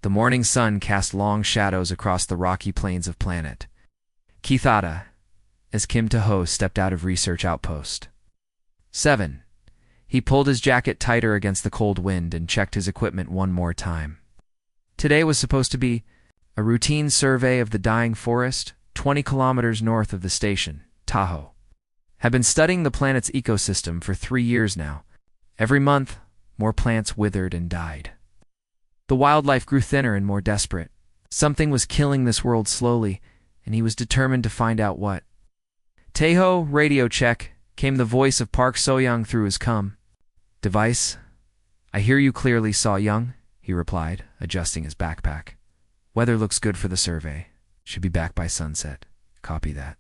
The morning sun cast long shadows across the rocky plains of planet Kithata as Kim Taho stepped out of research outpost. 7. He pulled his jacket tighter against the cold wind and checked his equipment one more time. Today was supposed to be a routine survey of the dying forest 20 kilometers north of the station. Tahoe had been studying the planet's ecosystem for 3 years now. Every month, more plants withered and died. The wildlife grew thinner and more desperate. Something was killing this world slowly, and he was determined to find out what. Tahoe, radio check, came the voice of Park So-young through his device. I hear you clearly, So-young, he replied, adjusting his backpack. Weather looks good for the survey. Should be back by sunset. Copy that.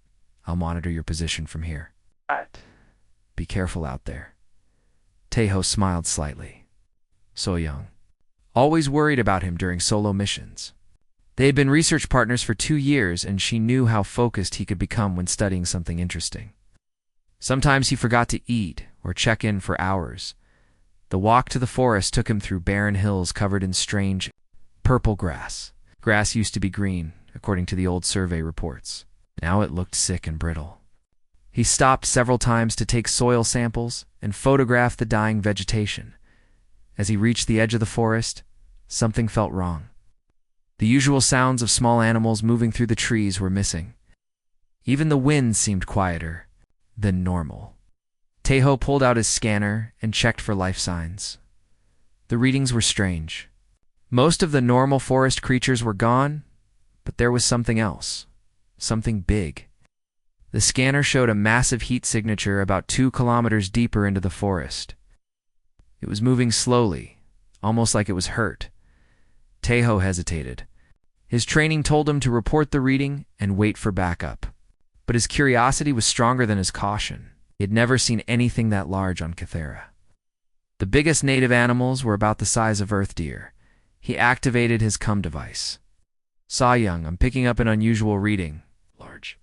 I'll monitor your position from here. Be careful out there. Tahoe smiled slightly. So-young, always worried about him during solo missions. They had been research partners for 2 years, and she knew how focused he could become when studying something interesting. Sometimes he forgot to eat or check in for hours. The walk to the forest took him through barren hills covered in strange, purple grass. Grass used to be green, according to the old survey reports. Now it looked sick and brittle. He stopped several times to take soil samples and photograph the dying vegetation. As he reached the edge of the forest, something felt wrong. The usual sounds of small animals moving through the trees were missing. Even the wind seemed quieter than normal. Tahoe pulled out his scanner and checked for life signs. The readings were strange. Most of the normal forest creatures were gone, but there was something else. Something big. The scanner showed a massive heat signature about 2 kilometers deeper into the forest. It was moving slowly, almost like it was hurt. Tahoe hesitated. His training told him to report the reading and wait for backup. But his curiosity was stronger than his caution. He had never seen anything that large on Kithara. The biggest native animals were about the size of Earth deer. He activated his device. So-young, I'm picking up an unusual reading. Large.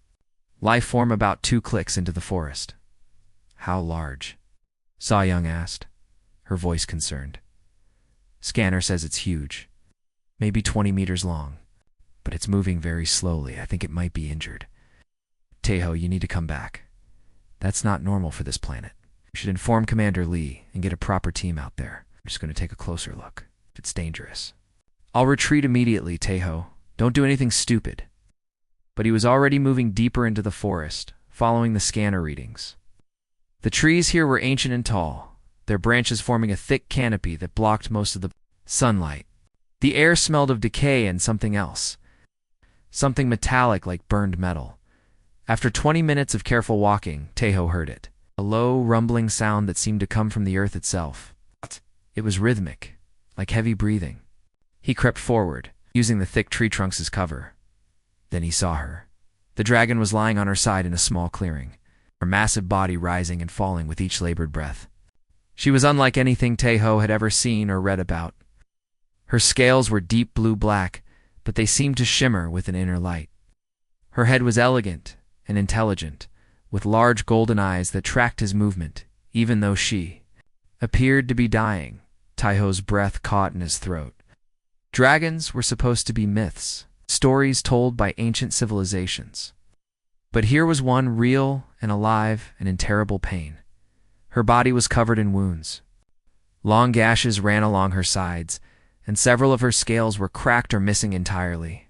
Life form about 2 clicks into the forest. How large? So-young asked, her voice concerned. Scanner says it's huge. Maybe 20 meters long. But it's moving very slowly. I think it might be injured. Tahoe, you need to come back. That's not normal for this planet. You should inform Commander Lee and get a proper team out there. I'm just going to take a closer look. It's dangerous. I'll retreat immediately, Tahoe. Don't do anything stupid. But he was already moving deeper into the forest, following the scanner readings. The trees here were ancient and tall, their branches forming a thick canopy that blocked most of the sunlight. The air smelled of decay and something else. Something metallic like burned metal. After 20 minutes of careful walking, Tahoe heard it. A low, rumbling sound that seemed to come from the earth itself. It was rhythmic, like heavy breathing. He crept forward, using the thick tree trunks as cover. Then he saw her. The dragon was lying on her side in a small clearing, her massive body rising and falling with each labored breath. She was unlike anything Tahoe had ever seen or read about. Her scales were deep blue-black, but they seemed to shimmer with an inner light. Her head was elegant and intelligent, with large golden eyes that tracked his movement, even though she appeared to be dying. Tahoe's breath caught in his throat. Dragons were supposed to be myths, stories told by ancient civilizations. But here was one real and alive and in terrible pain. Her body was covered in wounds. Long gashes ran along her sides, and several of her scales were cracked or missing entirely.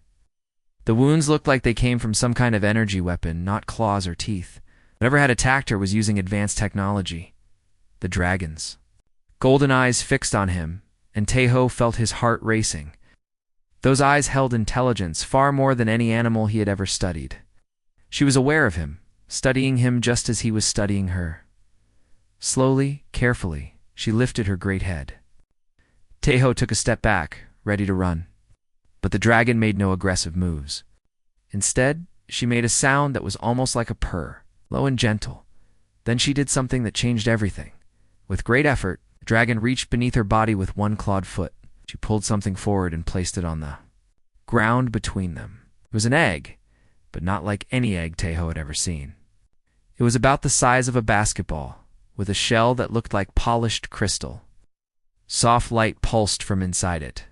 The wounds looked like they came from some kind of energy weapon, not claws or teeth. Whatever had attacked her was using advanced technology. The dragons. Golden eyes fixed on him, and Tahoe felt his heart racing. Those eyes held intelligence far more than any animal he had ever studied. She was aware of him, studying him just as he was studying her. Slowly, carefully, she lifted her great head. Tahoe took a step back, ready to run. But the dragon made no aggressive moves. Instead, she made a sound that was almost like a purr, low and gentle. Then she did something that changed everything. With great effort, the dragon reached beneath her body with one clawed foot. She pulled something forward and placed it on the ground between them. It was an egg, but not like any egg Tahoe had ever seen. It was about the size of a basketball, with a shell that looked like polished crystal. Soft light pulsed from inside it.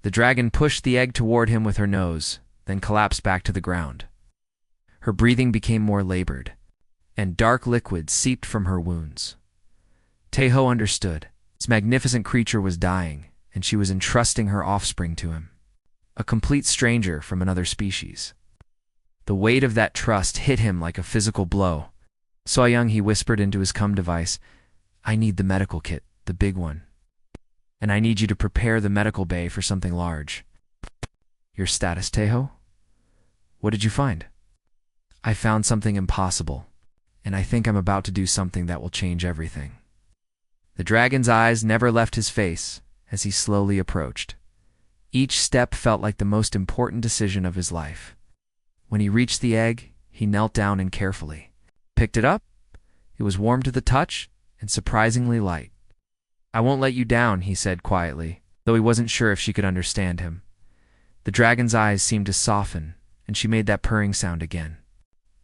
The dragon pushed the egg toward him with her nose, then collapsed back to the ground. Her breathing became more labored, and dark liquid seeped from her wounds. Taeho understood. This magnificent creature was dying, and she was entrusting her offspring to him. A complete stranger from another species. The weight of that trust hit him like a physical blow. So-young, he whispered into his cum device, "I need the medical kit, the big one. And I need you to prepare the medical bay for something large." "Your status, Taeho? What did you find?" "I found something impossible, and I think I'm about to do something that will change everything." The dragon's eyes never left his face as he slowly approached. Each step felt like the most important decision of his life. When he reached the egg, he knelt down and carefully picked it up. It was warm to the touch and surprisingly light. "I won't let you down," he said quietly, though he wasn't sure if she could understand him. The dragon's eyes seemed to soften, and she made that purring sound again.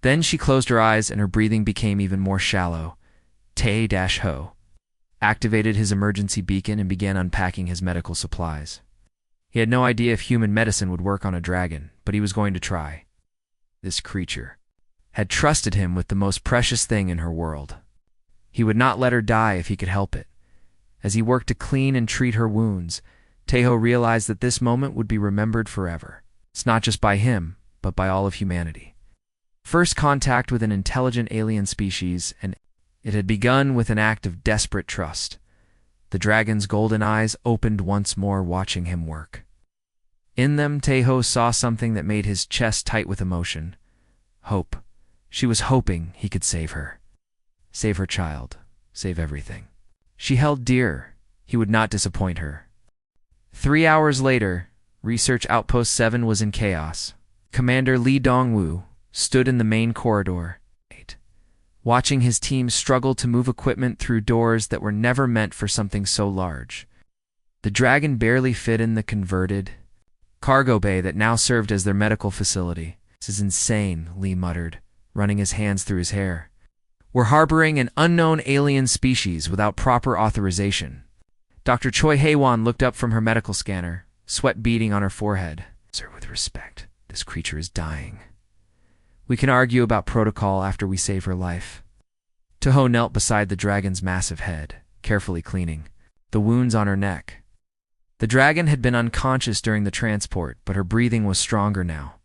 Then she closed her eyes and her breathing became even more shallow. Tae-ho activated his emergency beacon and began unpacking his medical supplies. He had no idea if human medicine would work on a dragon, but he was going to try. This creature had trusted him with the most precious thing in her world. He would not let her die if he could help it. As he worked to clean and treat her wounds, Taeho realized that this moment would be remembered forever. It's not just by him, but by all of humanity. First contact with an intelligent alien species, and it had begun with an act of desperate trust. The dragon's golden eyes opened once more, watching him work. In them, Taeho saw something that made his chest tight with emotion. Hope. She was hoping he could save her. Save her child. Save everything she held dear. He would not disappoint her. 3 hours later, Research Outpost 7 was in chaos. Commander Lee Dongwoo stood in the main corridor, watching his team struggle to move equipment through doors that were never meant for something so large. The dragon barely fit in the converted cargo bay that now served as their medical facility. "This is insane," Lee muttered, running his hands through his hair. "We're harboring an unknown alien species without proper authorization." Dr. Choi Haewon looked up from her medical scanner, sweat beading on her forehead. "Sir, with respect, this creature is dying. We can argue about protocol after we save her life." Taeho knelt beside the dragon's massive head, carefully cleaning the wounds on her neck. The dragon had been unconscious during the transport, but her breathing was stronger now.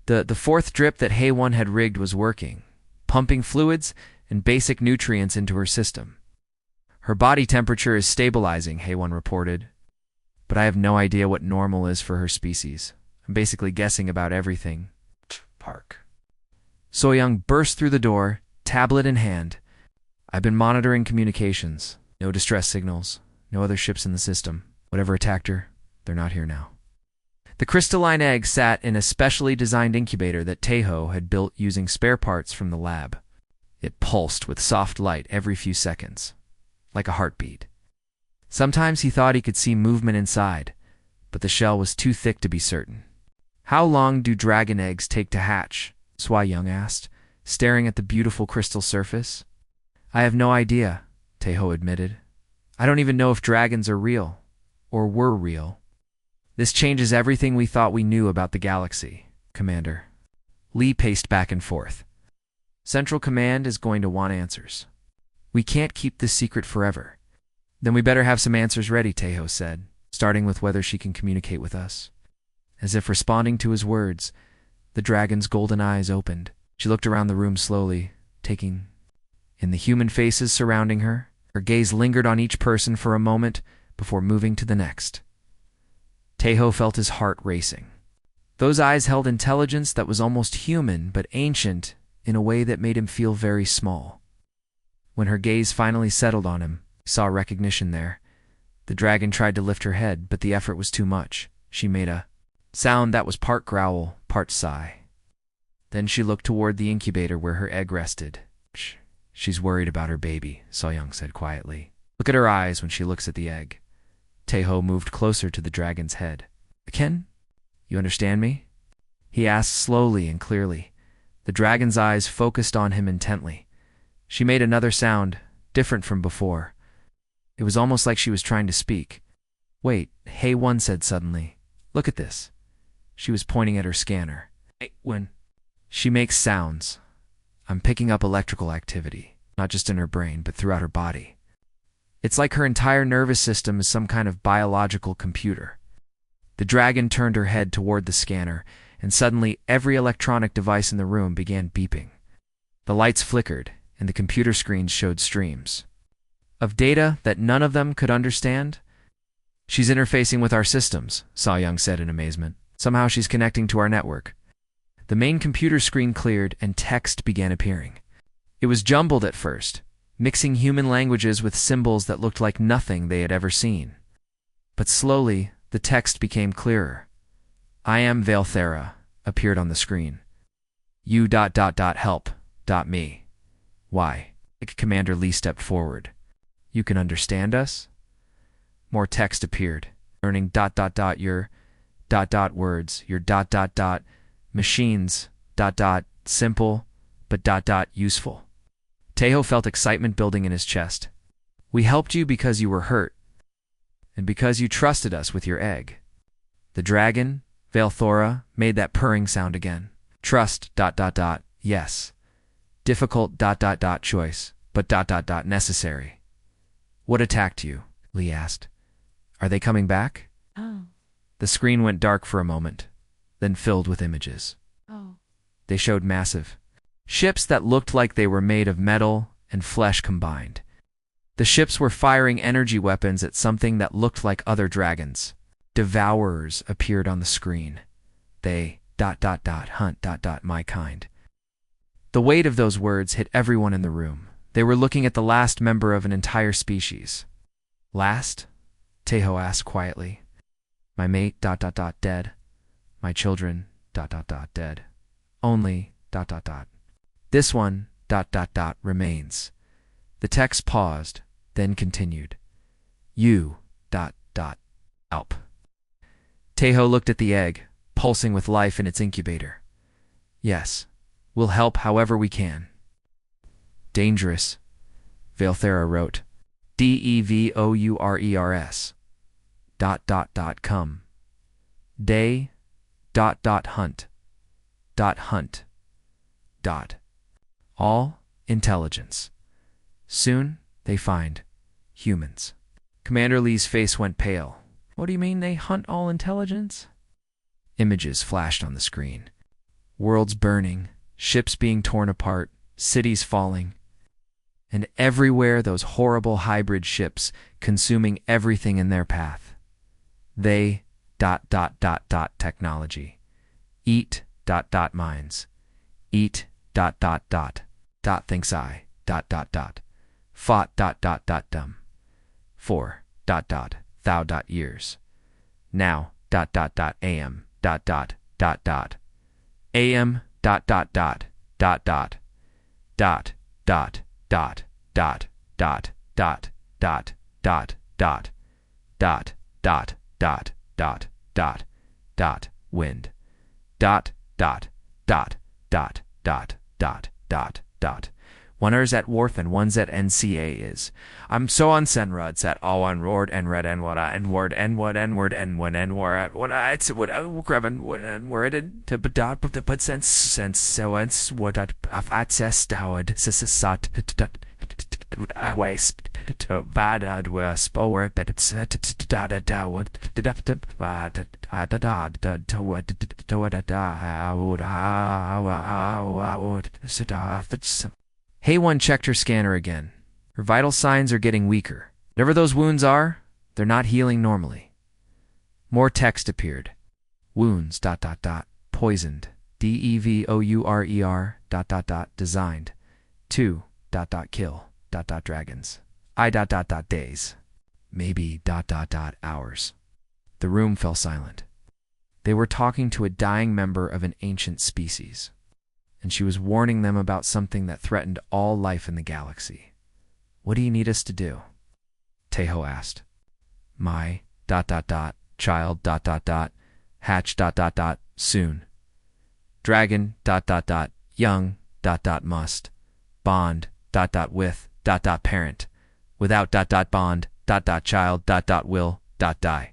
The fourth drip that Haewon had rigged was working, pumping fluids and basic nutrients into her system. "Her body temperature is stabilizing," Haewon reported. "But I have no idea what normal is for her species. I'm basically guessing about everything." Park. So-young burst through the door, tablet in hand. "I've been monitoring communications. No distress signals. No other ships in the system. Whatever attacked her, they're not here now." The crystalline egg sat in a specially designed incubator that Taeho had built using spare parts from the lab. It pulsed with soft light every few seconds, like a heartbeat. Sometimes he thought he could see movement inside, but the shell was too thick to be certain. "How long do dragon eggs take to hatch?" So-young asked, staring at the beautiful crystal surface. "I have no idea," Taeho admitted. "I don't even know if dragons are real, or were real." "This changes everything we thought we knew about the galaxy, Commander." Lee paced back and forth. "Central Command is going to want answers. We can't keep this secret forever." "Then we better have some answers ready," Taeho said, starting with whether she can communicate with us. As if responding to his words, the dragon's golden eyes opened. She looked around the room slowly, taking in the human faces surrounding her. Her gaze lingered on each person for a moment before moving to the next. Taeho felt his heart racing. Those eyes held intelligence that was almost human but ancient in a way that made him feel very small. When her gaze finally settled on him, he saw recognition there. The dragon tried to lift her head, but the effort was too much. She made a sound that was part growl, part sigh. Then she looked toward the incubator where her egg rested. "She's worried about her baby," So-young said quietly. "Look at her eyes when she looks at the egg." Taeho moved closer to the dragon's head. "Ken, you understand me?" he asked slowly and clearly. The dragon's eyes focused on him intently. She made another sound, different from before. It was almost like she was trying to speak. "Wait," Haewon said suddenly. Look at this. She was pointing at her scanner. When she makes sounds, I'm picking up electrical activity, not just in her brain, but throughout her body. It's like her entire nervous system is some kind of biological computer. The dragon turned her head toward the scanner, and suddenly every electronic device in the room began beeping. The lights flickered, and the computer screens showed streams of data that none of them could understand. She's interfacing with our systems, Sa Young said in amazement. Somehow she's connecting to our network. The main computer screen cleared, and text began appearing. It was jumbled at first, mixing human languages with symbols that looked like nothing they had ever seen. But slowly, the text became clearer. I am Valthera appeared on the screen. You help me. Why? Commander Lee stepped forward. You can understand us? More text appeared. Learning your words, your machines, simple, but useful. Teho felt excitement building in his chest. We helped you because you were hurt, and because you trusted us with your egg. The dragon, Valthora, made that purring sound again. Trust, yes. Difficult, choice, but necessary. What attacked you? Lee asked. Are they coming back? Oh. The screen went dark for a moment, then filled with images. Oh. They showed massive ships that looked like they were made of metal and flesh combined. The ships were firing energy weapons at something that looked like other dragons. Devourers appeared on the screen. They hunt my kind. The weight of those words hit everyone in the room. They were looking at the last member of an entire species. Last? Teho asked quietly. My mate dead. My children dead. Only This one remains. The text paused, then continued. You help. Teho looked at the egg, pulsing with life in its incubator. Yes, we'll help however we can. Dangerous, Valthera wrote. DEVOURERS. Come. Day. Hunt. Hunt. All intelligence. Soon they find humans. Commander Lee's face went pale. What do you mean they hunt all intelligence? Images flashed on the screen. Worlds burning, ships being torn apart, cities falling. And everywhere those horrible hybrid ships consuming everything in their path. They technology. Eat minds. Eat thinks I fought dumb. For thou years. Now am am wind One's at Wharf and one's at NCA is. I'm so on Senrods at all on roard and red and what and word and what and word and when and where at what it's what grabbing what and where it to but sense so it's what at access dowd sat waste to bad where spower but it's dowd Hay1 checked her scanner again. Her vital signs are getting weaker. Whatever those wounds are, they're not healing normally. More text appeared. Wounds, poisoned, DEVOURER, designed, 2, kill, dragons, days, maybe, hours. The room fell silent. They were talking to a dying member of an ancient species, and she was warning them about something that threatened all life in the galaxy. What do you need us to do? Teho asked. My, child, hatch, soon. Dragon, young, must. Bond, with, parent. Without, bond, child, will, die.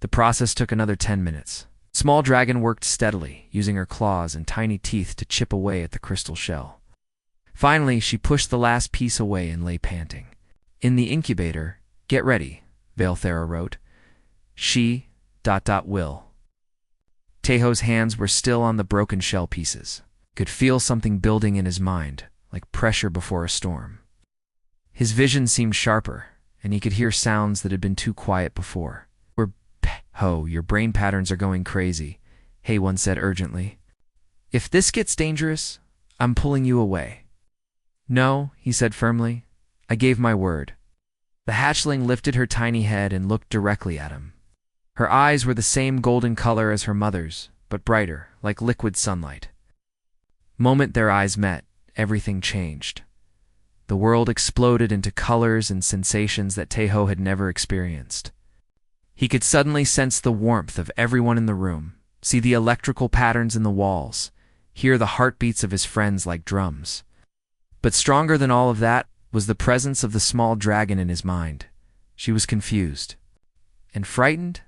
The process took another 10 minutes. Small Dragon worked steadily, using her claws and tiny teeth to chip away at the crystal shell. Finally, she pushed the last piece away and lay panting. In the incubator, "Get ready," Valthera wrote. She... will. Teho's hands were still on the broken shell pieces. Could feel something building in his mind, like pressure before a storm. His vision seemed sharper, and he could hear sounds that had been too quiet before. "Ho, your brain patterns are going crazy," Hay1 said urgently. "If this gets dangerous, I'm pulling you away." "No," he said firmly. "I gave my word." The hatchling lifted her tiny head and looked directly at him. Her eyes were the same golden color as her mother's, but brighter, like liquid sunlight. Moment their eyes met, everything changed. The world exploded into colors and sensations that Teho had never experienced. He could suddenly sense the warmth of everyone in the room, see the electrical patterns in the walls, hear the heartbeats of his friends like drums. But stronger than all of that was the presence of the small dragon in his mind. She was confused and frightened,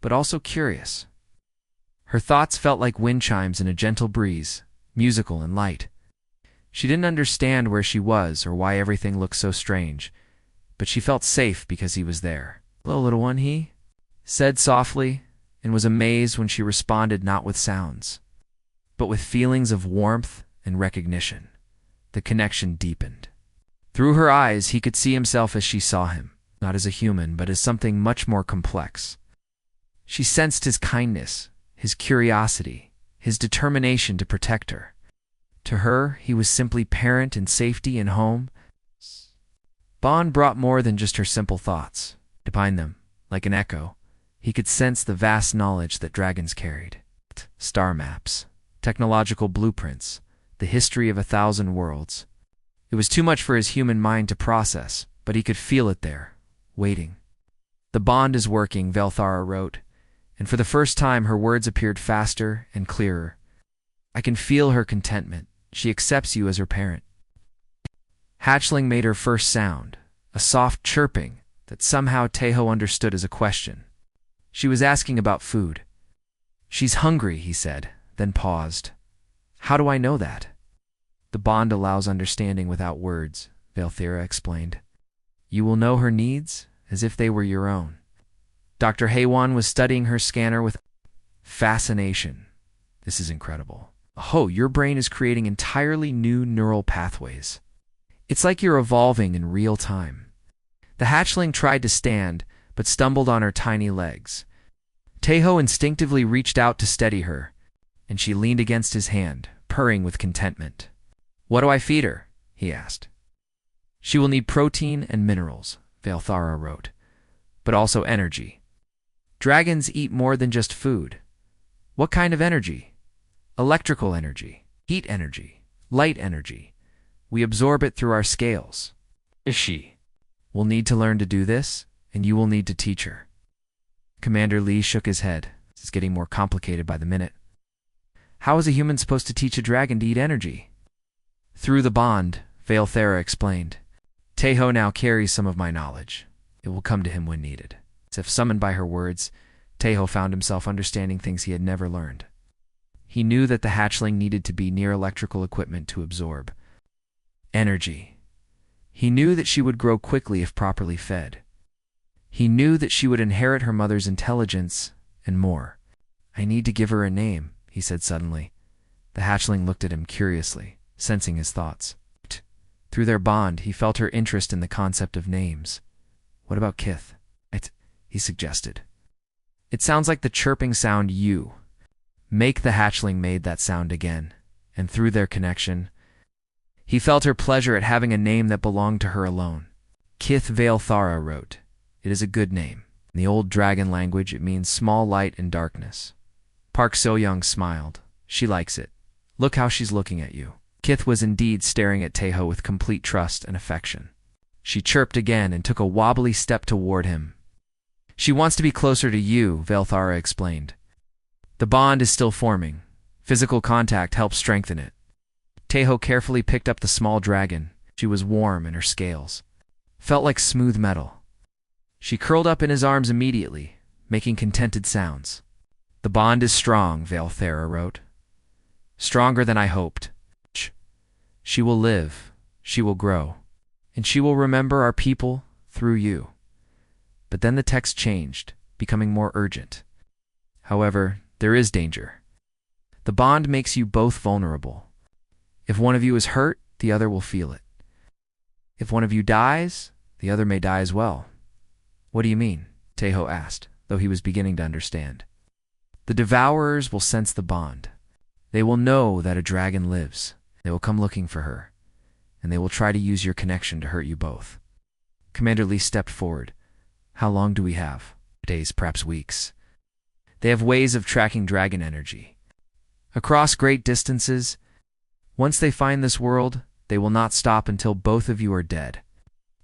but also curious. Her thoughts felt like wind chimes in a gentle breeze, musical and light. She didn't understand where she was or why everything looked so strange, but she felt safe because he was there. "Hello, little one," he said softly, and was amazed when she responded not with sounds, but with feelings of warmth and recognition. The connection deepened. Through her eyes, he could see himself as she saw him, not as a human, but as something much more complex. She sensed his kindness, his curiosity, his determination to protect her. To her, he was simply parent and safety and home. Bond brought more than just her simple thoughts. Behind them, like an echo, he could sense the vast knowledge that dragons carried. Star maps, technological blueprints, the history of 1,000 worlds. It was too much for his human mind to process, but he could feel it there, waiting. "The bond is working," Valthara wrote, and for the first time her words appeared faster and clearer. "I can feel her contentment. She accepts you as her parent." Hatchling made her first sound, a soft chirping that somehow Teho understood as a question. She was asking about food. "She's hungry," he said, then paused. "How do I know that?" "The bond allows understanding without words," Valthera explained. "You will know her needs as if they were your own." Dr. Hay1 was studying her scanner with fascination. "This is incredible. Oh, your brain is creating entirely new neural pathways. It's like you're evolving in real time." The hatchling tried to stand, but stumbled on her tiny legs. Teho instinctively reached out to steady her, and she leaned against his hand, purring with contentment. "What do I feed her?" he asked. "She will need protein and minerals," Valthara wrote, "but also energy. Dragons eat more than just food." "What kind of energy?" "Electrical energy, heat energy, light energy. We absorb it through our scales." "She will need to learn to do this, and you will need to teach her." Commander Lee shook his head. "This is getting more complicated by the minute." "How is a human supposed to teach a dragon to eat energy?" "Through the bond," Valthera explained. "Teho now carries some of my knowledge. It will come to him when needed." As if summoned by her words, Teho found himself understanding things he had never learned. He knew that the hatchling needed to be near electrical equipment to absorb energy. He knew that she would grow quickly if properly fed. He knew that she would inherit her mother's intelligence and more. "I need to give her a name," he said suddenly. The hatchling looked at him curiously, sensing his thoughts. Through their bond, he felt her interest in the concept of names. "What about Kith?" he suggested. "It sounds like the chirping sound you make." The hatchling made that sound again, and through their connection, he felt her pleasure at having a name that belonged to her alone. Kith Valthara wrote, "It is a good name. In the old dragon language, it means small light and darkness." Park So-young smiled. "She likes it. Look how she's looking at you." Kith was indeed staring at Teho with complete trust and affection. She chirped again and took a wobbly step toward him. "She wants to be closer to you," Valthara explained. "The bond is still forming. Physical contact helps strengthen it." Teho carefully picked up the small dragon. She was warm in her scales. Felt like smooth metal. She curled up in his arms immediately, making contented sounds. The bond is strong, Valthera wrote. Stronger than I hoped. She will live, she will grow, and she will remember our people through you. But then the text changed, becoming more urgent. However, there is danger. The bond makes you both vulnerable. If one of you is hurt, the other will feel it. If one of you dies, the other may die as well. What do you mean? Teho asked, though he was beginning to understand. The devourers will sense the bond. They will know that a dragon lives. They will come looking for her, and they will try to use your connection to hurt you both. Commander Lee stepped forward. How long do we have? Days, perhaps weeks. They have ways of tracking dragon energy. Across great distances, once they find this world, they will not stop until both of you are dead.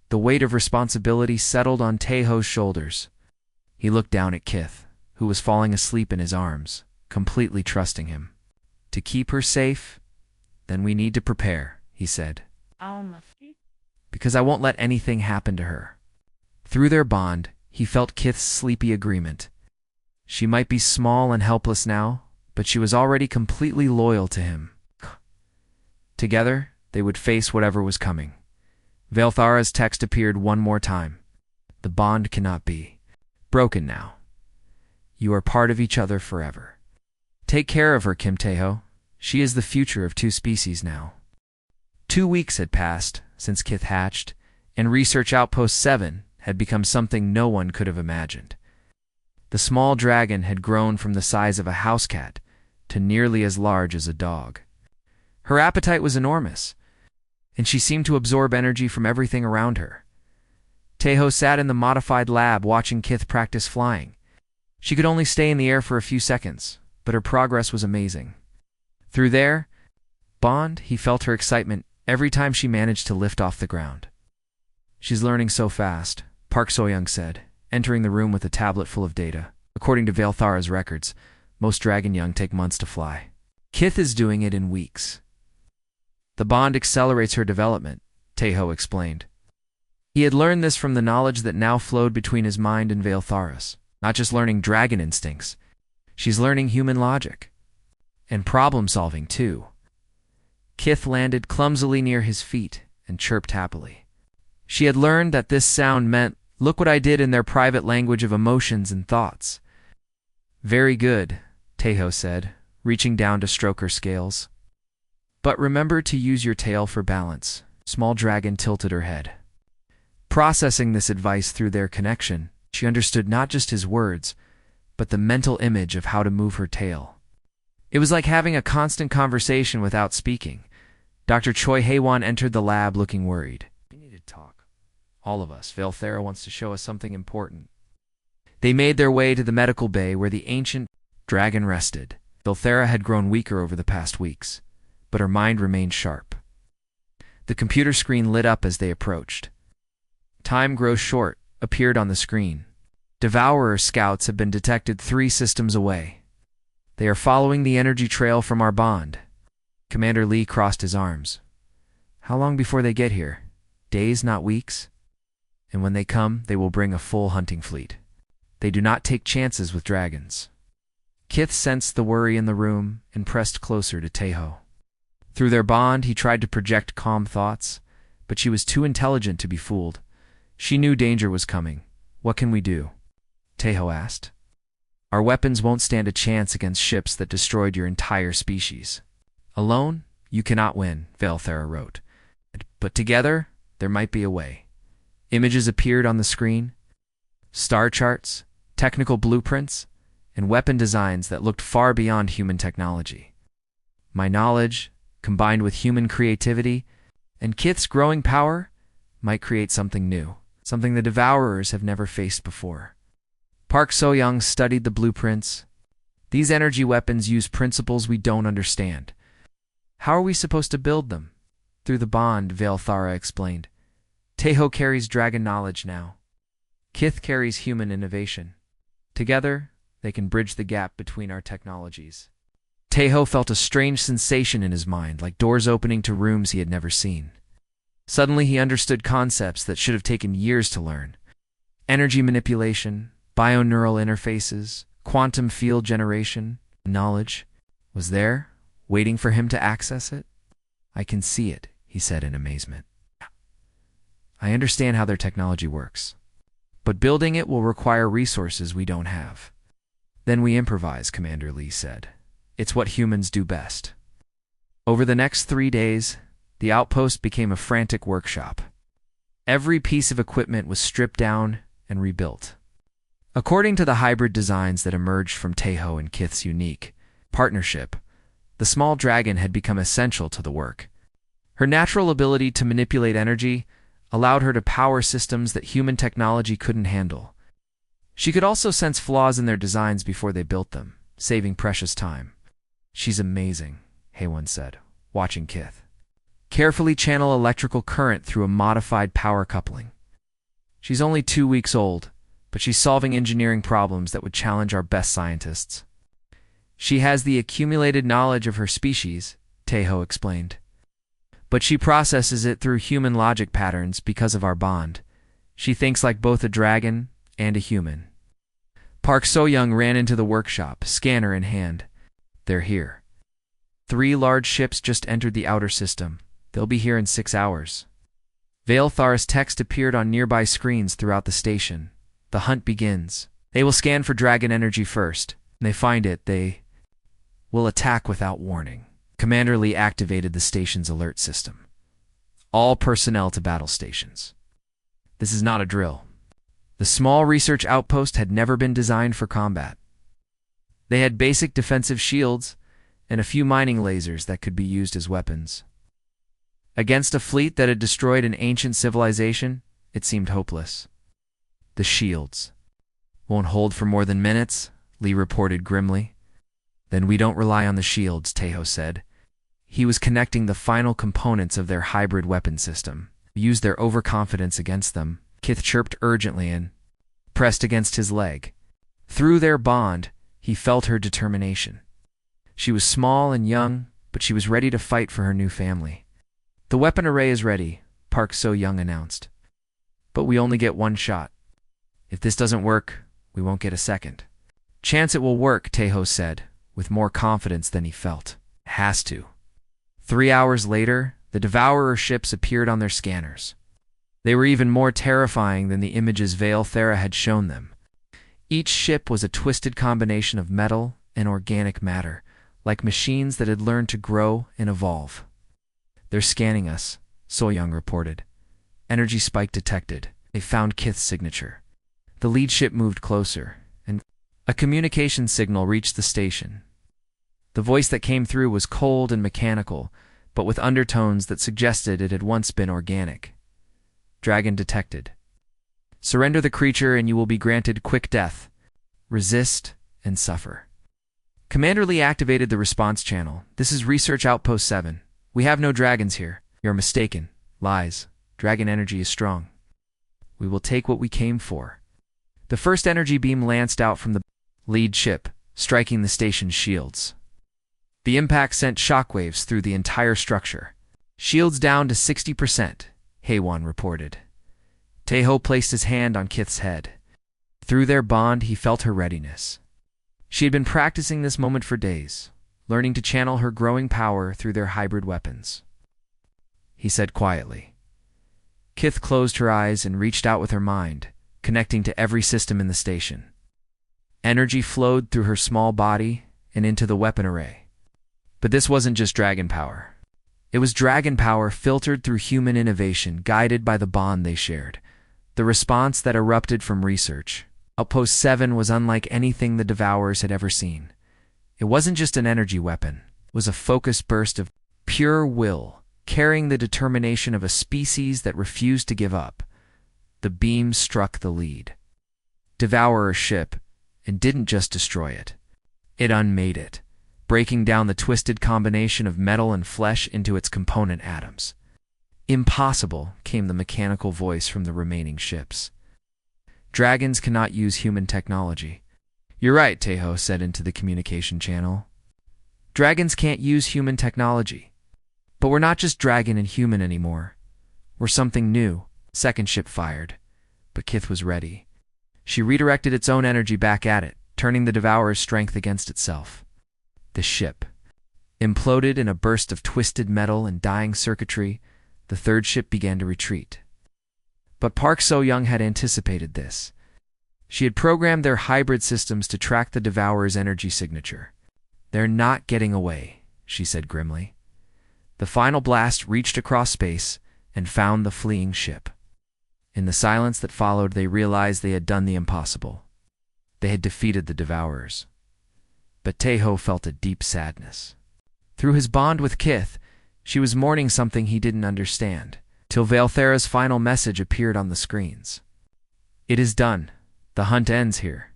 The weight of responsibility settled on Teho's shoulders. He looked down at Kith, who was falling asleep in his arms, completely trusting him. To keep her safe, then we need to prepare, he said. Because I won't let anything happen to her. Through their bond, he felt Kith's sleepy agreement. She might be small and helpless now, but she was already completely loyal to him. Together, they would face whatever was coming. Valthara's text appeared one more time. The bond cannot be broken now. You are part of each other forever. Take care of her, Kim Teho. She is the future of two species now. 2 weeks had passed since Kith hatched, and Research Outpost 7 had become something no one could have imagined. The small dragon had grown from the size of a house cat to nearly as large as a dog. Her appetite was enormous, and she seemed to absorb energy from everything around her. Teho sat in the modified lab watching Kith practice flying. She could only stay in the air for a few seconds, but her progress was amazing. Through their bond, he felt her excitement every time she managed to lift off the ground. She's learning so fast, Park Soyoung said, entering the room with a tablet full of data. According to Valthara's records, most dragon young take months to fly. Kith is doing it in weeks. The bond accelerates her development, Teho explained. He had learned this from the knowledge that now flowed between his mind and Valthara's. Not just learning dragon instincts, she's learning human logic. And problem-solving, too. Kith landed clumsily near his feet and chirped happily. She had learned that this sound meant, look what I did in their private language of emotions and thoughts. Very good, Teho said, reaching down to stroke her scales. But remember to use your tail for balance. Small dragon tilted her head. Processing this advice through their connection, she understood not just his words, but the mental image of how to move her tail. It was like having a constant conversation without speaking. Dr. Choi Haewon entered the lab looking worried. We need to talk. All of us. Valthera wants to show us something important. They made their way to the medical bay where the ancient dragon rested. Valthera had grown weaker over the past weeks, but her mind remained sharp. The computer screen lit up as they approached. Time Grows Short appeared on the screen. Devourer scouts have been detected 3 systems away. They are following the energy trail from our bond. Commander Lee crossed his arms. How long before they get here? Days, not weeks? And when they come, they will bring a full hunting fleet. They do not take chances with dragons. Kith sensed the worry in the room and pressed closer to Teho. Through their bond, he tried to project calm thoughts, but she was too intelligent to be fooled. She knew danger was coming. What can we do? Teho asked. Our weapons won't stand a chance against ships that destroyed your entire species. Alone, you cannot win, Valthera wrote. But together, there might be a way. Images appeared on the screen. Star charts, technical blueprints, and weapon designs that looked far beyond human technology. My knowledge, combined with human creativity, and Kith's growing power, might create something new, something the Devourers have never faced before. Park Soyoung studied the blueprints. These energy weapons use principles we don't understand. How are we supposed to build them? Through the bond, Valthara explained. Teho carries dragon knowledge now. Kith carries human innovation. Together, they can bridge the gap between our technologies. Teho felt a strange sensation in his mind, like doors opening to rooms he had never seen. Suddenly he understood concepts that should have taken years to learn. Energy manipulation, Bioneural interfaces, quantum field generation, knowledge was there, waiting for him to access it. I can see it, he said in amazement. I understand how their technology works, but building it will require resources we don't have. Then we improvise, Commander Lee said. It's what humans do best. Over the next 3 days, the outpost became a frantic workshop. Every piece of equipment was stripped down and rebuilt. According to the hybrid designs that emerged from Taeho and Kith's unique partnership, the small dragon had become essential to the work. Her natural ability to manipulate energy allowed her to power systems that human technology couldn't handle. She could also sense flaws in their designs before they built them, saving precious time. She's amazing, Haewon said, watching Kith carefully channel electrical current through a modified power coupling. She's only 2 weeks old, but she's solving engineering problems that would challenge our best scientists. She has the accumulated knowledge of her species, Taeho explained. But she processes it through human logic patterns because of our bond. She thinks like both a dragon and a human. Park So-young ran into the workshop, scanner in hand. They're here. 3 large ships just entered the outer system. They'll be here in 6 hours. Veilthar's text appeared on nearby screens throughout the station. The hunt begins. They will scan for dragon energy first. When they find it, they will attack without warning. Commander Lee activated the station's alert system. All personnel to battle stations. This is not a drill. The small research outpost had never been designed for combat. They had basic defensive shields and a few mining lasers that could be used as weapons. Against a fleet that had destroyed an ancient civilization, it seemed hopeless. The shields won't hold for more than minutes, Lee reported grimly. Then we don't rely on the shields, Taeho said. He was connecting the final components of their hybrid weapon system. Use their overconfidence against them, Kith chirped urgently and pressed against his leg. Through their bond, he felt her determination. She was small and young, but she was ready to fight for her new family. The weapon array is ready, Park So-young announced. But we only get 1 shot. If this doesn't work, we won't get a second. Chance it will work, Taeho said, with more confidence than he felt. Has to. 3 hours later, the Devourer ships appeared on their scanners. They were even more terrifying than the images Veilthara had shown them. Each ship was a twisted combination of metal and organic matter, like machines that had learned to grow and evolve. They're scanning us, So-young reported. Energy spike detected. They found Kith's signature. The lead ship moved closer, and a communication signal reached the station. The voice that came through was cold and mechanical, but with undertones that suggested it had once been organic. Dragon detected. Surrender the creature and you will be granted quick death. Resist and suffer. Commander Lee activated the response channel. This is Research Outpost 7. We have no dragons here. You're mistaken. Lies. Dragon energy is strong. We will take what we came for. The first energy beam lanced out from the lead ship, striking the station's shields. The impact sent shockwaves through the entire structure. Shields down to 60%, Haewon reported. Taeho placed his hand on Kith's head. Through their bond, he felt her readiness. She had been practicing this moment for days, learning to channel her growing power through their hybrid weapons. He said quietly. Kith closed her eyes and reached out with her mind, connecting to every system in the station. Energy flowed through her small body and into the weapon array. But this wasn't just dragon power. It was dragon power filtered through human innovation, guided by the bond they shared. The response that erupted from research. Outpost 7 was unlike anything the Devourers had ever seen. It wasn't just an energy weapon. It was a focused burst of pure will, carrying the determination of a species that refused to give up. The beam struck the lead Devourer's ship and didn't just destroy it. It unmade it, breaking down the twisted combination of metal and flesh into its component atoms. Impossible, came the mechanical voice from the remaining ships. Dragons cannot use human technology. You're right, Taeho said into the communication channel. Dragons can't use human technology. But we're not just dragon and human anymore. We're something new. Second ship fired. But Kith was ready. She redirected its own energy back at it, turning the Devourer's strength against itself. The ship imploded in a burst of twisted metal and dying circuitry. The third ship began to retreat. But Park So-young had anticipated this. She had programmed their hybrid systems to track the Devourer's energy signature. "They're not getting away," she said grimly. The final blast reached across space and found the fleeing ship. In the silence that followed, they realized they had done the impossible. They had defeated the Devourers. But Taeho felt a deep sadness. Through his bond with Kith, she was mourning something he didn't understand, till Valthera's final message appeared on the screens. "It is done. The hunt ends here.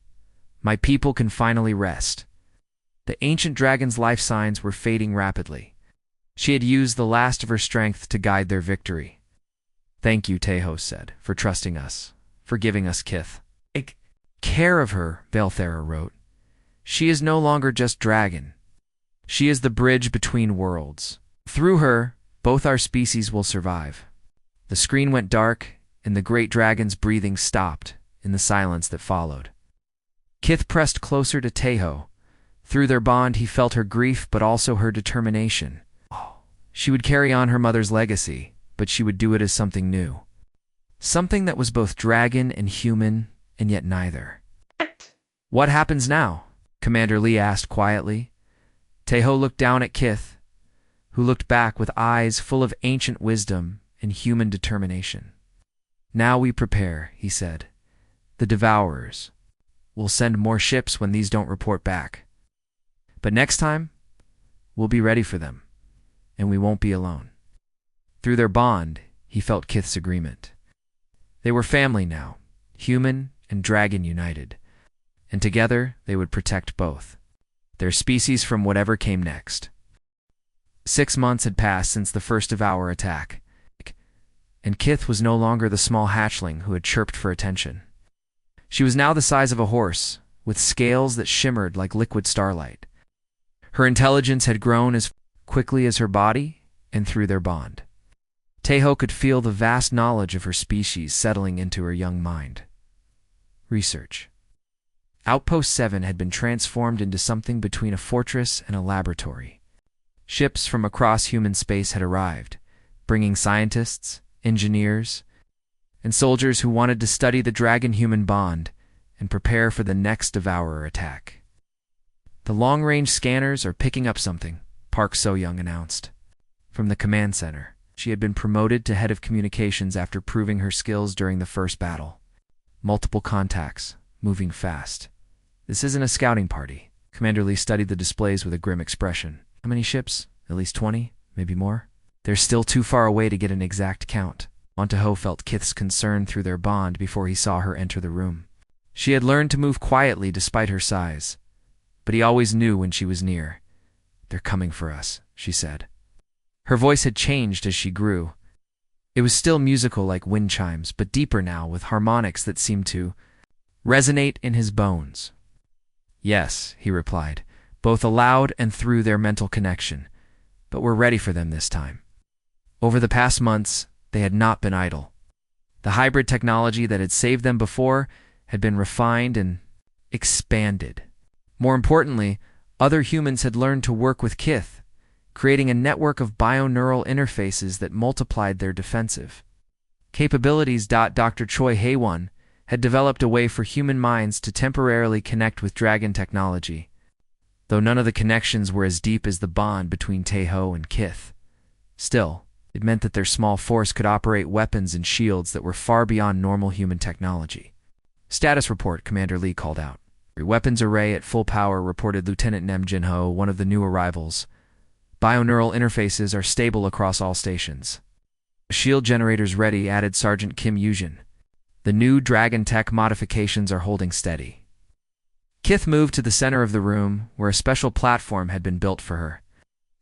My people can finally rest." The ancient dragon's life signs were fading rapidly. She had used the last of her strength to guide their victory. "Thank you," Taeho said, "for trusting us, for giving us Kith." "Take care of her," Valthera wrote. "She is no longer just dragon. She is the bridge between worlds. Through her, both our species will survive." The screen went dark, and the great dragon's breathing stopped in the silence that followed. Kith pressed closer to Taeho. Through their bond, he felt her grief but also her determination. She would carry on her mother's legacy, but she would do it as something new. Something that was both dragon and human, and yet neither. "What happens now?" Commander Lee asked quietly. Taeho looked down at Kith, who looked back with eyes full of ancient wisdom and human determination. "Now we prepare," he said. "The Devourers. We'll send more ships when these don't report back. But next time, we'll be ready for them, and we won't be alone." Through their bond, he felt Kith's agreement. They were family now, human and dragon united, and together they would protect both, their species from whatever came next. 6 months had passed since the first Devourer attack, and Kith was no longer the small hatchling who had chirped for attention. She was now the size of a horse, with scales that shimmered like liquid starlight. Her intelligence had grown as quickly as her body, and through their bond, Taeho could feel the vast knowledge of her species settling into her young mind. Research. Outpost 7 had been transformed into something between a fortress and a laboratory. Ships from across human space had arrived, bringing scientists, engineers, and soldiers who wanted to study the dragon-human bond and prepare for the next Devourer attack. "The long-range scanners are picking up something," Park So-young announced. From the command center, she had been promoted to head of communications after proving her skills during the first battle. "Multiple contacts, moving fast. This isn't a scouting party." Commander Lee studied the displays with a grim expression. "How many ships? At least 20? Maybe more?" "They're still too far away to get an exact count." Montaho felt Kith's concern through their bond before he saw her enter the room. She had learned to move quietly despite her size, but he always knew when she was near. "They're coming for us," she said. Her voice had changed as she grew. It was still musical like wind chimes, but deeper now with harmonics that seemed to resonate in his bones. "Yes," he replied, both aloud and through their mental connection, "but we're ready for them this time." Over the past months, they had not been idle. The hybrid technology that had saved them before had been refined and expanded. More importantly, other humans had learned to work with Kith, creating a network of bioneural interfaces that multiplied their defensive capabilities. Dr. Choi Hae-won had developed a way for human minds to temporarily connect with dragon technology, though none of the connections were as deep as the bond between Taeho and Kith. Still, it meant that their small force could operate weapons and shields that were far beyond normal human technology. "Status report," Commander Lee called out. "Weapons array at full power," reported Lieutenant Nem Jinho, one of the new arrivals. "Bioneural interfaces are stable across all stations." "Shield generators ready," added Sergeant Kim Yujin. "The new Dragon Tech modifications are holding steady." Kith moved to the center of the room, where a special platform had been built for her.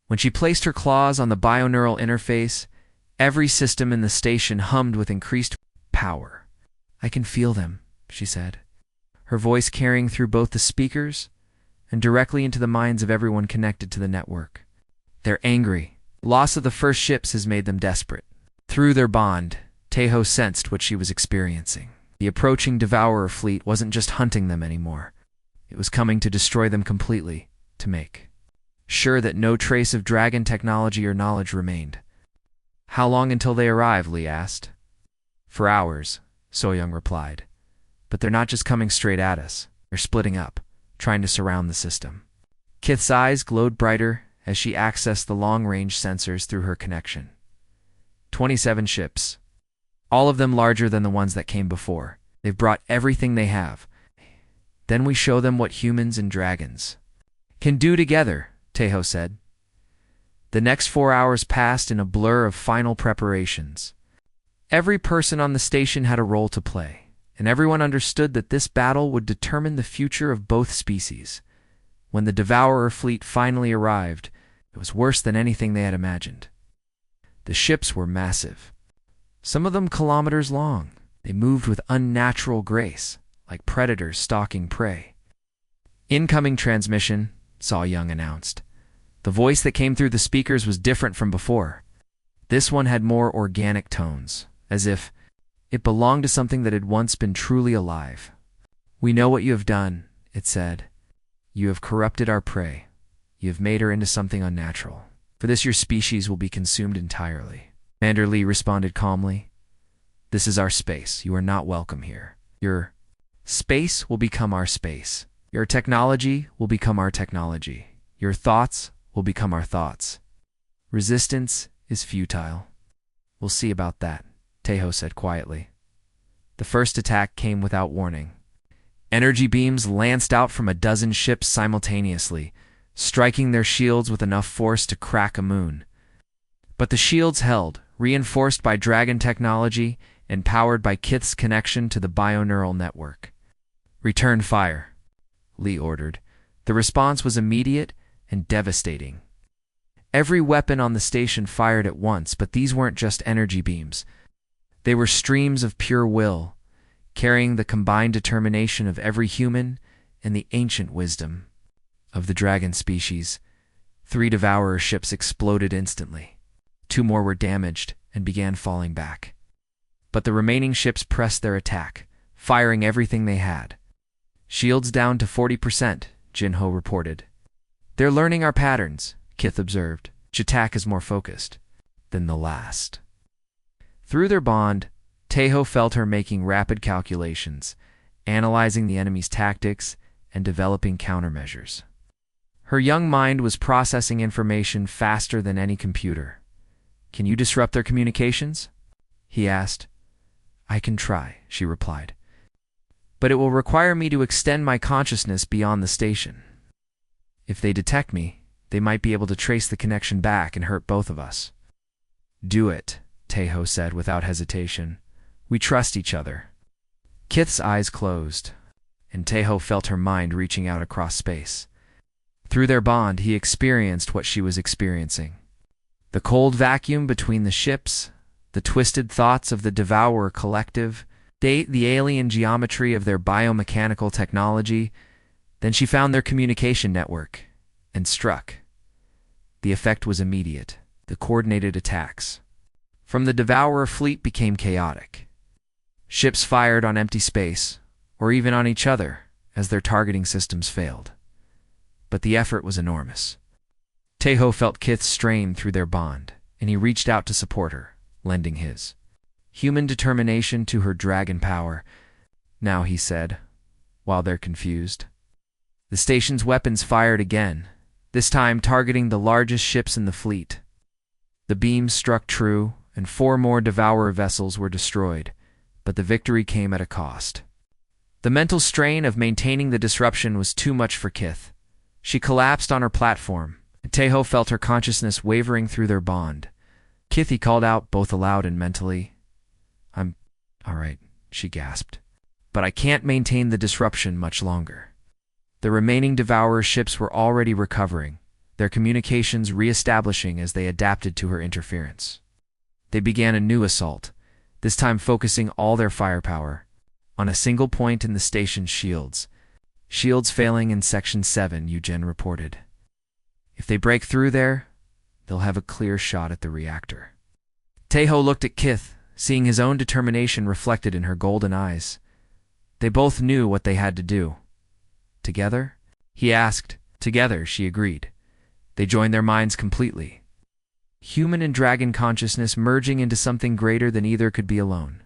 When she placed her claws on the bioneural interface, every system in the station hummed with increased power. "I can feel them," she said, her voice carrying through both the speakers and directly into the minds of everyone connected to the network. "They're angry. Loss of the first ships has made them desperate." Through their bond, Taeho sensed what she was experiencing. The approaching Devourer fleet wasn't just hunting them anymore. It was coming to destroy them completely, to make sure that no trace of dragon technology or knowledge remained. "How long until they arrive?" Lee asked. "For hours," So-Young replied. "But they're not just coming straight at us. They're splitting up, trying to surround the system." Kith's eyes glowed brighter as she accessed the long-range sensors through her connection. 27 ships. All of them larger than the ones that came before. They've brought everything they have. Then we show them what humans and dragons can do together, Tejo said. The next 4 hours passed in a blur of final preparations. Every person on the station had a role to play, and everyone understood that this battle would determine the future of both species. When the Devourer fleet finally arrived, it was worse than anything they had imagined. The ships were massive, some of them kilometers long. They moved with unnatural grace, like predators stalking prey. "Incoming transmission," So-Young announced. The voice that came through the speakers was different from before. This one had more organic tones, as if it belonged to something that had once been truly alive. "We know what you have done," it said. "You have corrupted our prey. You have made her into something unnatural. For this your species will be consumed entirely." Commander Lee responded calmly. "This is our space. You are not welcome here. Your space will become our space. Your technology will become our technology. Your thoughts will become our thoughts. Resistance is futile." "We'll see about that," Tejo said quietly. The first attack came without warning. Energy beams lanced out from a dozen ships simultaneously, striking their shields with enough force to crack a moon. But the shields held, reinforced by dragon technology and powered by Kith's connection to the bioneural network. "Return fire," Lee ordered. The response was immediate and devastating. Every weapon on the station fired at once, but these weren't just energy beams. They were streams of pure will, carrying the combined determination of every human and the ancient wisdom of the dragon species. 3 Devourer ships exploded instantly. 2 more were damaged and began falling back. But the remaining ships pressed their attack, firing everything they had. "Shields down to 40%, Jinho reported. "They're learning our patterns," Kith observed. "Each attack is more focused than the last." Through their bond, Tejo felt her making rapid calculations, analyzing the enemy's tactics and developing countermeasures. Her young mind was processing information faster than any computer. "Can you disrupt their communications?" he asked. "I can try," she replied. "But it will require me to extend my consciousness beyond the station. If they detect me, they might be able to trace the connection back and hurt both of us." "Do it," Tejo said without hesitation. "We trust each other." Kith's eyes closed, and Tejo felt her mind reaching out across space. Through their bond, he experienced what she was experiencing. The cold vacuum between the ships, the twisted thoughts of the Devourer collective, the alien geometry of their biomechanical technology. Then she found their communication network and struck. The effect was immediate. The coordinated attacks from the Devourer fleet became chaotic. Ships fired on empty space, or even on each other, as their targeting systems failed. But the effort was enormous. Tejo felt Kith's strain through their bond, and he reached out to support her, lending his human determination to her dragon power. "Now," he said, while they're confused. The station's weapons fired again, this time targeting the largest ships in the fleet. The beams struck true, and 4 more Devourer vessels were destroyed, but the victory came at a cost. The mental strain of maintaining the disruption was too much for Kith. She collapsed on her platform, and Tejo felt her consciousness wavering through their bond. "Kith," he called out, both aloud and mentally. "I'm all right," she gasped. "But I can't maintain the disruption much longer." The remaining Devourer ships were already recovering, their communications re-establishing as they adapted to her interference. They began a new assault, this time focusing all their firepower on a single point in the station's shields. "Shields failing in Section 7, Eugen reported. If they break through there, they'll have a clear shot at the reactor." Tejo looked at Kith, seeing his own determination reflected in her golden eyes. They both knew what they had to do. Together? He asked. Together, she agreed. They joined their minds completely. Human and dragon consciousness merging into something greater than either could be alone.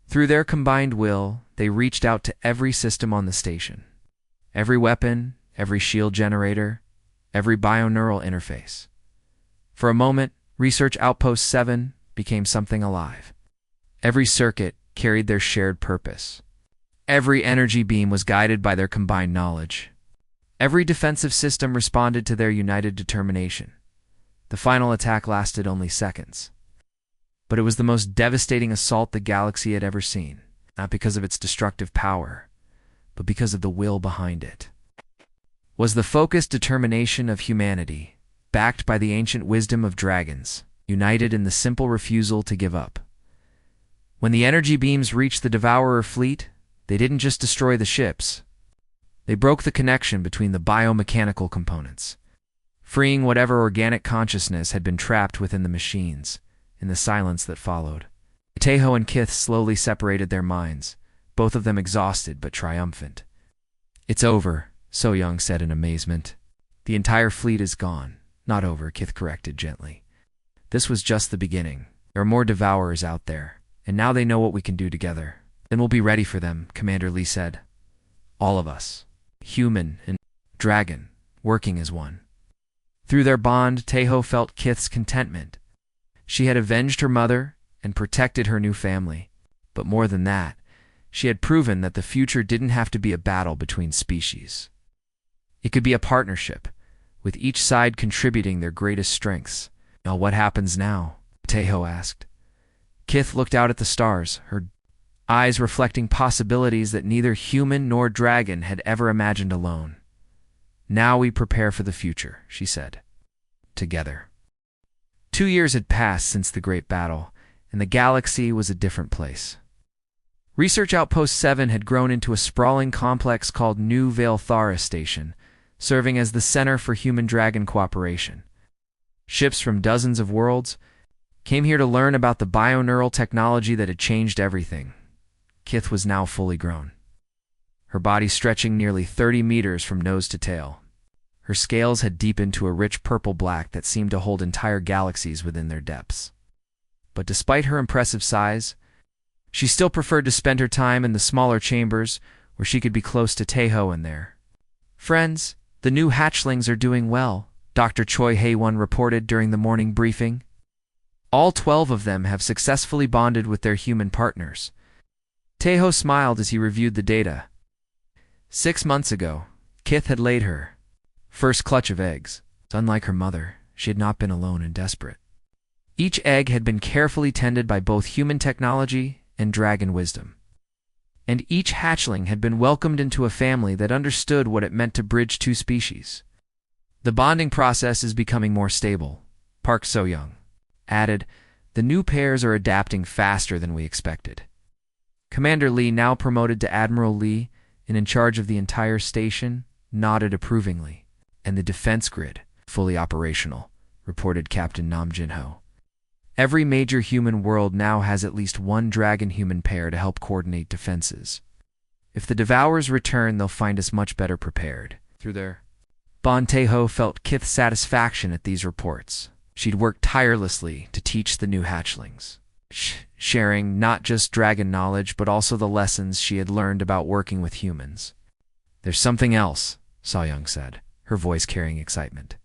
Through their combined will, they reached out to every system on the station. Every weapon, every shield generator, every bioneural interface. For a moment, Research Outpost 7 became something alive. Every circuit carried their shared purpose. Every energy beam was guided by their combined knowledge. Every defensive system responded to their united determination. The final attack lasted only seconds. But it was the most devastating assault the galaxy had ever seen, not because of its destructive power, but because of the will behind it. Was the focused determination of humanity, backed by the ancient wisdom of dragons, united in the simple refusal to give up. When the energy beams reached the Devourer fleet, they didn't just destroy the ships. They broke the connection between the biomechanical components, freeing whatever organic consciousness had been trapped within the machines. In the silence that followed, Teho and Kith slowly separated their minds, both of them exhausted but triumphant. "It's over," So Young said in amazement. "The entire fleet is gone." "Not over," Kith corrected gently. "This was just the beginning. There are more Devourers out there, and now they know what we can do together. Then we'll be ready for them," Commander Lee said. "All of us, human and dragon, working as one." Through their bond, Teho felt Kith's contentment. She had avenged her mother and protected her new family. But more than that, she had proven that the future didn't have to be a battle between species. It could be a partnership, with each side contributing their greatest strengths. "Now what happens now?" Teho asked. Kith looked out at the stars, her eyes reflecting possibilities that neither human nor dragon had ever imagined alone. "Now we prepare for the future," she said. Together. 2 years had passed since the Great Battle, and the galaxy was a different place. Research Outpost 7 had grown into a sprawling complex called New Vale Thara Station, serving as the center for human-dragon cooperation. Ships from dozens of worlds came here to learn about the bioneural technology that had changed everything. Kith was now fully grown, her body stretching nearly 30 meters from nose to tail. Her scales had deepened to a rich purple-black that seemed to hold entire galaxies within their depths. But despite her impressive size, she still preferred to spend her time in the smaller chambers where she could be close to Teho and their friends. "The new hatchlings are doing well," Dr. Choi Hae-won reported during the morning briefing. "All 12 of them have successfully bonded with their human partners." Teho smiled as he reviewed the data. 6 months ago, Kith had laid her first clutch of eggs. Unlike her mother, she had not been alone and desperate. Each egg had been carefully tended by both human technology and dragon wisdom. And each hatchling had been welcomed into a family that understood what it meant to bridge two species. "The bonding process is becoming more stable," Park So-young added. "The new pairs are adapting faster than we expected." Commander Lee, now promoted to Admiral Lee and in charge of the entire station, nodded approvingly. "And the defense grid, fully operational," reported Captain Nam Jin-ho. "Every major human world now has at least one dragon-human pair to help coordinate defenses. If the Devourers return, they'll find us much better prepared." Through their bond, Teho felt Kith's satisfaction at these reports. She'd worked tirelessly to teach the new hatchlings, sharing not just dragon knowledge but also the lessons she had learned about working with humans. "There's something else," So-young said, her voice carrying excitement.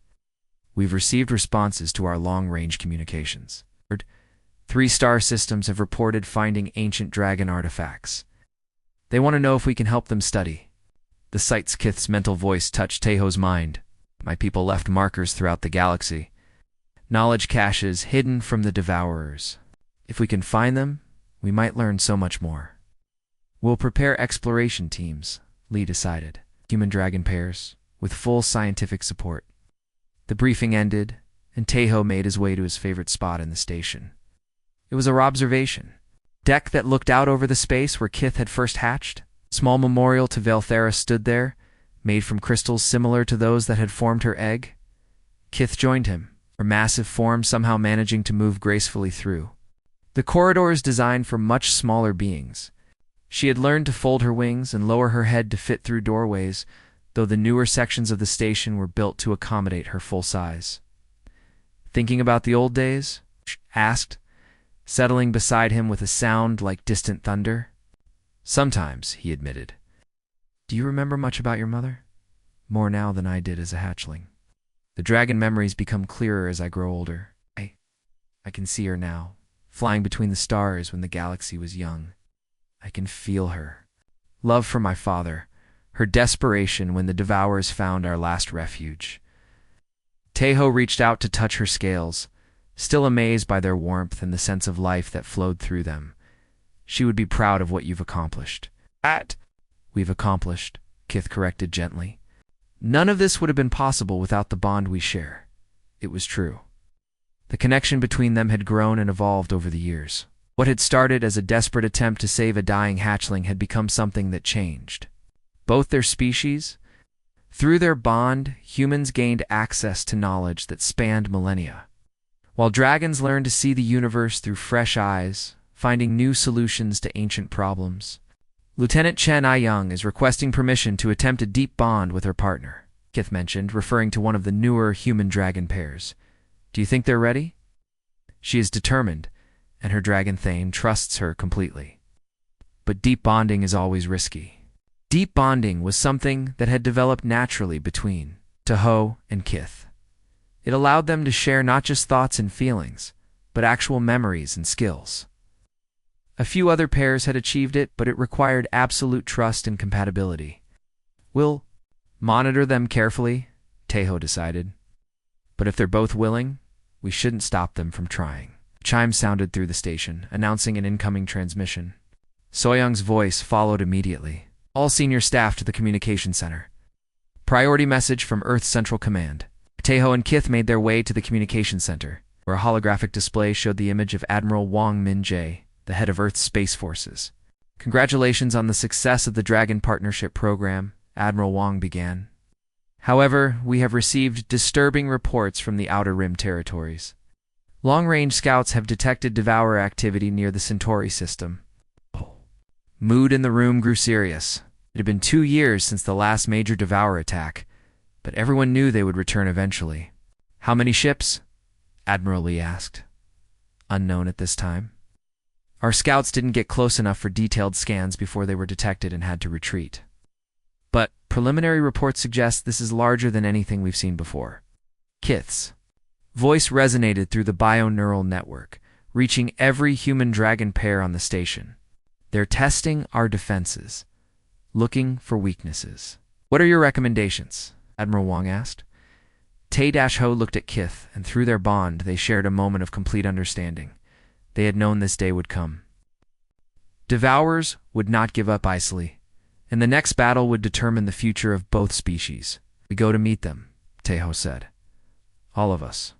"We've received responses to our long-range communications. 3 star systems have reported finding ancient dragon artifacts. They want to know if we can help them study." The sight's Kith's mental voice touched Teho's mind. "My people left markers throughout the galaxy. Knowledge caches hidden from the Devourers. If we can find them, we might learn so much more." "We'll prepare exploration teams," Lee decided. "Human-dragon pairs, with full scientific support." The briefing ended, and Teho made his way to his favorite spot in the station. It was our observation deck that looked out over the space where Kith had first hatched. A small memorial to Valthera stood there, made from crystals similar to those that had formed her egg. Kith joined him, her massive form somehow managing to move gracefully through. The corridor is designed for much smaller beings, She had learned to fold her wings and lower her head to fit through doorways, though the newer sections of the station were built to accommodate her full size. "Thinking about the old days?" she asked, settling beside him with a sound like distant thunder. "Sometimes," he admitted. "Do you remember much about your mother?" "More now than I did as a hatchling. The dragon memories become clearer as I grow older. I can see her now, flying between the stars when the galaxy was young. I can feel her love for my father, her desperation when the Devourers found our last refuge." Teho reached out to touch her scales, still amazed by their warmth and the sense of life that flowed through them. "She would be proud of what you've accomplished." "We've accomplished," Kith corrected gently. "None of this would have been possible without the bond we share." It was true. The connection between them had grown and evolved over the years. What had started as a desperate attempt to save a dying hatchling had become something that changed both their species. Through their bond, humans gained access to knowledge that spanned millennia, while dragons learned to see the universe through fresh eyes, finding new solutions to ancient problems. "Lieutenant Chen Ai-Young is requesting permission to attempt a deep bond with her partner," Kith mentioned, referring to one of the newer human-dragon pairs. "Do you think they're ready?" "She is determined, and her dragon Thane trusts her completely. But deep bonding is always risky." Deep bonding was something that had developed naturally between Teho and Kith. It allowed them to share not just thoughts and feelings, but actual memories and skills. A few other pairs had achieved it, but it required absolute trust and compatibility. "We'll monitor them carefully," Teho decided. "But if they're both willing, we shouldn't stop them from trying." Chimes sounded through the station, announcing an incoming transmission. Soyoung's voice followed immediately. "All senior staff to the communication center. Priority message from Earth's Central Command." Teho and Kith made their way to the communication center, where a holographic display showed the image of Admiral Wang Min-jae, the head of Earth's Space Forces. "Congratulations on the success of the Dragon Partnership Program," Admiral Wang began. "However, we have received disturbing reports from the Outer Rim territories. Long-range scouts have detected Devourer activity near the Centauri system." Mood in the room grew serious. It had been 2 years since the last major Devourer attack, but everyone knew they would return eventually. "How many ships?" Admiral Lee asked. "Unknown at this time. Our scouts didn't get close enough for detailed scans before they were detected and had to retreat. But preliminary reports suggest this is larger than anything we've seen before." Kith's voice resonated through the bio-neural network, reaching every human-dragon pair on the station. "They're testing our defenses, looking for weaknesses." "What are your recommendations?" Admiral Wang asked. Tae-Ho looked at Kith, and through their bond, they shared a moment of complete understanding. They had known this day would come. Devourers would not give up easily, and the next battle would determine the future of both species. "We go to meet them," Teho said. "All of us.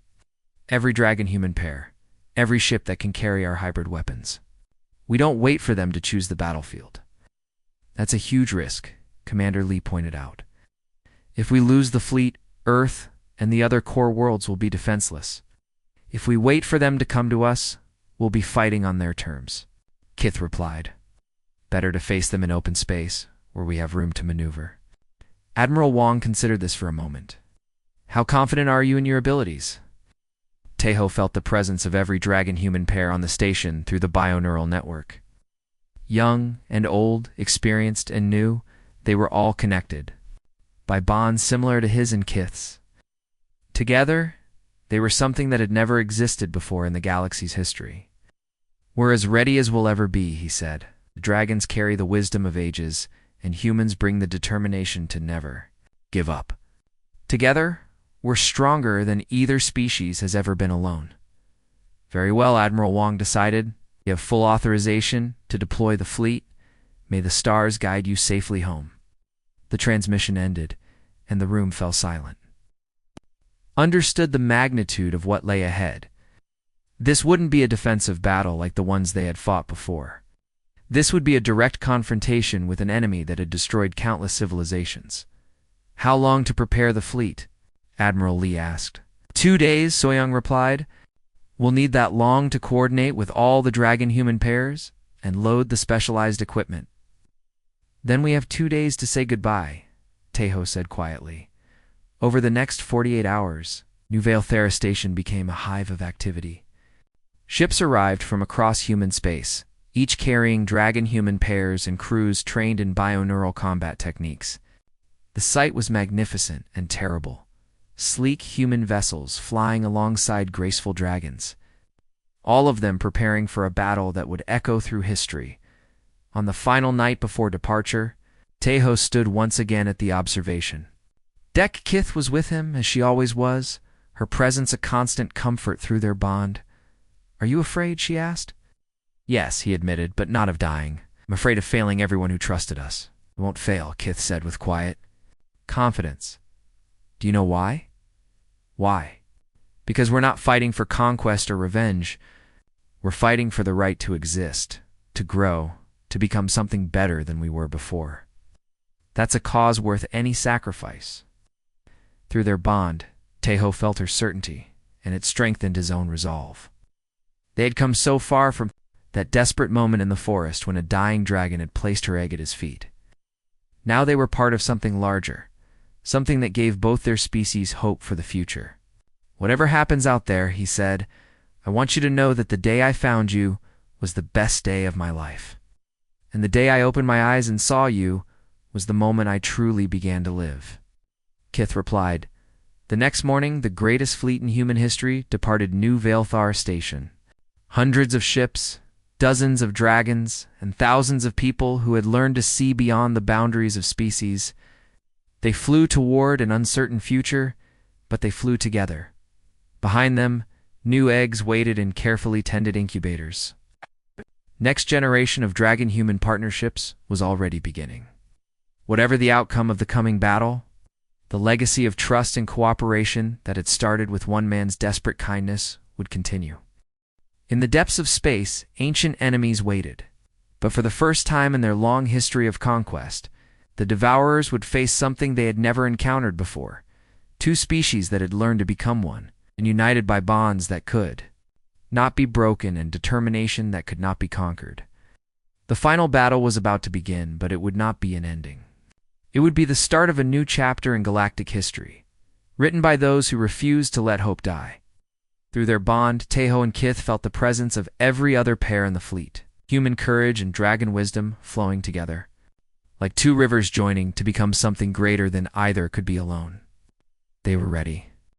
Every dragon-human pair. Every ship that can carry our hybrid weapons. We don't wait for them to choose the battlefield. That's a huge risk," Commander Lee pointed out. "If we lose the fleet, Earth and the other core worlds will be defenseless. If we wait for them to come to us, we'll be fighting on their terms." Kith replied. "Better to face them in open space, where we have room to maneuver." Admiral Wang considered this for a moment. "How confident are you in your abilities?" Teho felt the presence of every dragon-human pair on the station through the bio-neural network. Young and old, experienced and new, they were all connected by bonds similar to his and Kith's. Together, they were something that had never existed before in the galaxy's history. "We're as ready as we'll ever be," he said. "The dragons carry the wisdom of ages, and humans bring the determination to never give up. Together, we're stronger than either species has ever been alone." "Very well," Admiral Wang decided. "You have full authorization to deploy the fleet. May the stars guide you safely home." The transmission ended, and the room fell silent. Understood the magnitude of what lay ahead. This wouldn't be a defensive battle like the ones they had fought before. This would be a direct confrontation with an enemy that had destroyed countless civilizations. "How long to prepare the fleet?" Admiral Lee asked. 2 days, Soyoung replied. "We'll need that long to coordinate with all the dragon-human pairs and load the specialized equipment." Then we have 2 days to say goodbye, Tejo said quietly. Over the next 48 hours, New Vale Station became a hive of activity. Ships arrived from across human space, each carrying dragon-human pairs and crews trained in bioneural combat techniques. The sight was magnificent and terrible. Sleek human vessels flying alongside graceful dragons, all of them preparing for a battle that would echo through history. On the final night before departure, Tejo stood once again at the observation deck. Kith was with him, as she always was, her presence a constant comfort through their bond. "Are you afraid?" she asked. "Yes," he admitted, "but not of dying. I'm afraid of failing everyone who trusted us." "We won't fail," Kith said with quiet confidence. "Do you know why?" "Why?" "Because we're not fighting for conquest or revenge. We're fighting for the right to exist, to grow, to become something better than we were before. That's a cause worth any sacrifice." Through their bond, Tejo felt her certainty, and it strengthened his own resolve. They had come so far from that desperate moment in the forest when a dying dragon had placed her egg at his feet. Now they were part of something larger, something that gave both their species hope for the future. "Whatever happens out there," he said, "I want you to know that the day I found you was the best day of my life. And the day I opened my eyes and saw you was the moment I truly began to live." Kith replied. The next morning, the greatest fleet in human history departed New Vale Station. Hundreds of ships, dozens of dragons, and thousands of people who had learned to see beyond the boundaries of species. They flew toward an uncertain future, but they flew together. Behind them, new eggs waited in carefully tended incubators. Next generation of dragon-human partnerships was already beginning. Whatever the outcome of the coming battle, the legacy of trust and cooperation that had started with one man's desperate kindness would continue. In the depths of space, ancient enemies waited. But for the first time in their long history of conquest, the Devourers would face something they had never encountered before. Two species that had learned to become one, and united by bonds that could not be broken and determination that could not be conquered. The final battle was about to begin, but it would not be an ending. It would be the start of a new chapter in galactic history, written by those who refused to let hope die. Through their bond, Tejo and Kith felt the presence of every other pair in the fleet, human courage and dragon wisdom flowing together, like two rivers joining to become something greater than either could be alone. They were ready.